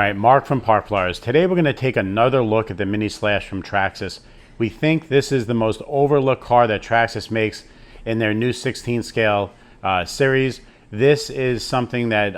Alright, Mark from Parkflyers. Today we're going to take another look at the Mini Slash from Traxxas. We think this is the most overlooked car that Traxxas makes in their new 16 scale series. This is something that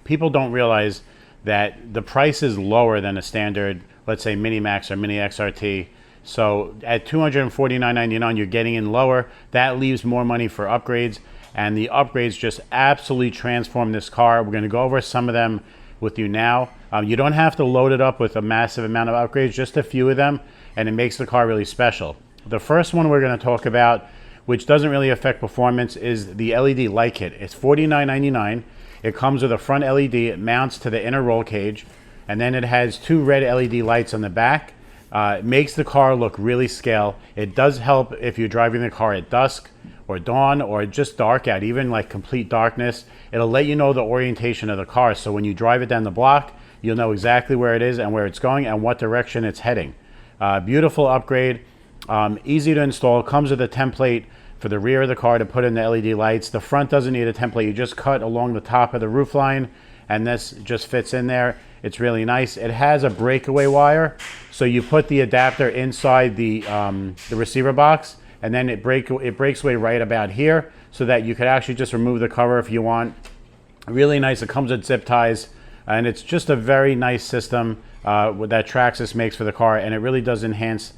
people don't realize, that the price is lower than a standard, let's say Mini Max or Mini XRT. So at $249.99 you're getting in lower. That leaves more money for upgrades, and the upgrades just absolutely transform this car. We're going to go over some of them with you now. You don't have to load it up with a massive amount of upgrades, just a few of them, and it makes the car really special. The first one we're going to talk about, which doesn't really affect performance, is the LED light kit. It's $49.99. It comes with a front LED. It mounts to the inner roll cage, and then it has two red LED lights on the back. It makes the car look really scale. It does help if you're driving the car at dusk or dawn or just dark out, even like complete darkness. It'll let you know the orientation of the car, so when you drive it down the block, you'll know exactly where it is and where it's going and what direction it's heading. Beautiful upgrade, easy to install. Comes with a template for the rear of the car to put in the LED lights. The front doesn't need a template. You just cut along the top of the roof line, and this just fits in there. It's really nice. It has a breakaway wire, so you put the adapter inside the receiver box, and then it breaks away right about here, so that you could actually just remove the cover if you want. Really nice. It comes with zip ties, and it's just a very nice system that Traxxas makes for the car, and it really does enhance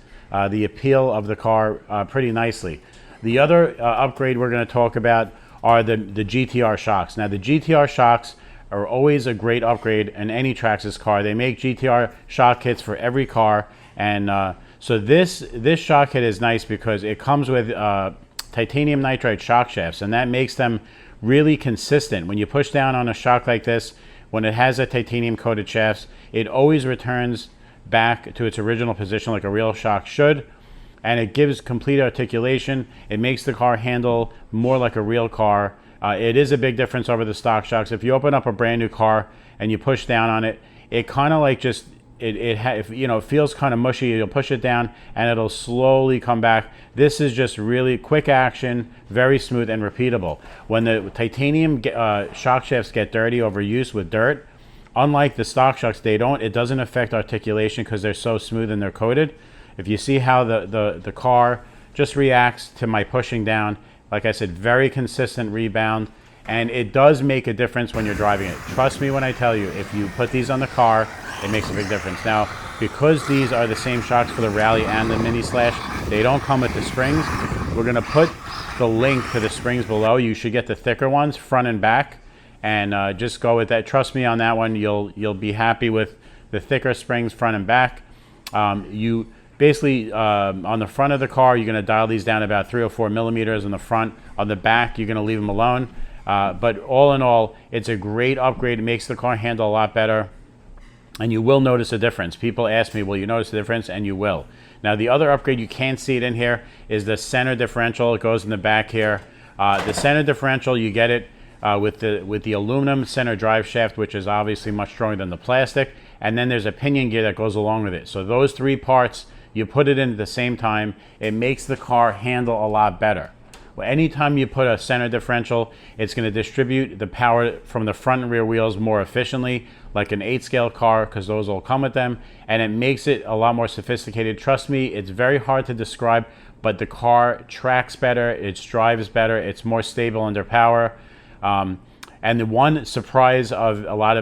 the appeal of the car pretty nicely. The other upgrade we're going to talk about are the GTR shocks. Now, the GTR shocks are always a great upgrade in any Traxxas car. They make GTR shock kits for every car, and so this shock kit is nice because it comes with titanium nitride shock shafts, and that makes them really consistent. When you push down on a shock like this, when it has a titanium coated shafts, it always returns back to its original position like a real shock should, and it gives complete articulation. It makes the car handle more like a real car. It is a big difference over the stock shocks. If you open up a brand new car and you push down on it, it kind of like just it feels kind of mushy. You'll push it down and it'll slowly come back. This is just really quick action, very smooth and repeatable. When the titanium shock shafts get dirty over use with dirt, unlike the stock shocks, it doesn't affect articulation because they're so smooth and they're coated. If you see how the car just reacts to my pushing down, like I said, very consistent rebound, and it does make a difference when you're driving it. Trust me when I tell you, if you put these on the car, it makes a big difference. Now, because these are the same shocks for the Rally and the Mini Slash, they don't come with the springs. We're going to put the link to the springs below. You should get the thicker ones, front and back, and just go with that. Trust me on that one. You'll be happy with the thicker springs, front and back. You basically, on the front of the car, you're going to dial these down about 3 or 4 millimeters on the front. On the back, you're going to leave them alone. But all in all, it's a great upgrade. It makes the car handle a lot better, and you will notice a difference. People ask me, will you notice the difference? And you will. Now, the other upgrade, you can't see it in here, is the center differential. It goes in the back here. The center differential, you get it with the aluminum center drive shaft, which is obviously much stronger than the plastic. And then there's a pinion gear that goes along with it. So those three parts, you put it in at the same time, it makes the car handle a lot better. Well, anytime you put a center differential, it's going to distribute the power from the front and rear wheels more efficiently, like an 8-scale car, because those all come with them, and it makes it a lot more sophisticated. Trust me, it's very hard to describe, but the car tracks better, it drives better, it's more stable under power. And the one surprise of a lot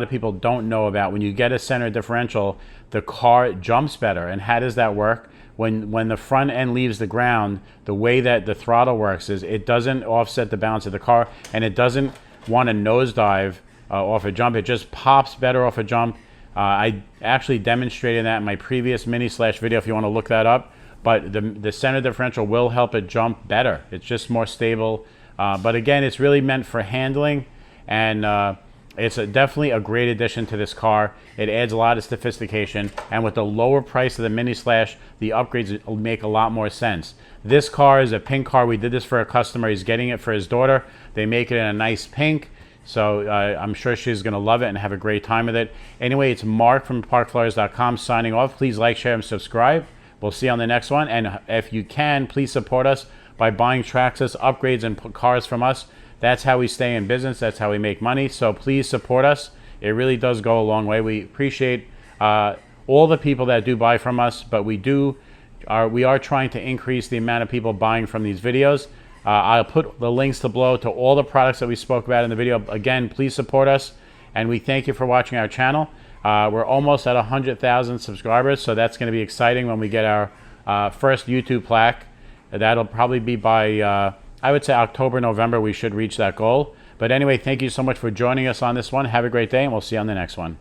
of people don't know about, when you get a center differential, the car jumps better. And how does that work? When the front end leaves the ground, the way that the throttle works is it doesn't offset the balance of the car, and it doesn't want to nosedive off a jump. It just pops better off a jump. I actually demonstrated that in my previous Mini Slash video if you want to look that up. But the center differential will help it jump better. It's just more stable. But again, it's really meant for handling, and it's definitely a great addition to this car. It adds a lot of sophistication, and with the lower price of the Mini Slash, the upgrades will make a lot more sense. This car is a pink car. We did this for a customer. He's getting it for his daughter. They make it in a nice pink, so I'm sure she's going to love it and have a great time with it. Anyway, it's Mark from Parkflyers.com signing off. Please like, share, and subscribe. We'll see you on the next one, and if you can, please support us by buying Traxxas upgrades and cars from us. That's how we stay in business. That's how we make money. So please support us. It really does go a long way. We appreciate all the people that do buy from us, but we are trying to increase the amount of people buying from these videos. I'll put the links below to all the products that we spoke about in the video. Again, please support us, and we thank you for watching our channel. We're almost at 100,000 subscribers, so that's going to be exciting when we get our first YouTube plaque. That'll probably be by, I would say, October, November, we should reach that goal. But anyway, thank you so much for joining us on this one. Have a great day, and we'll see you on the next one.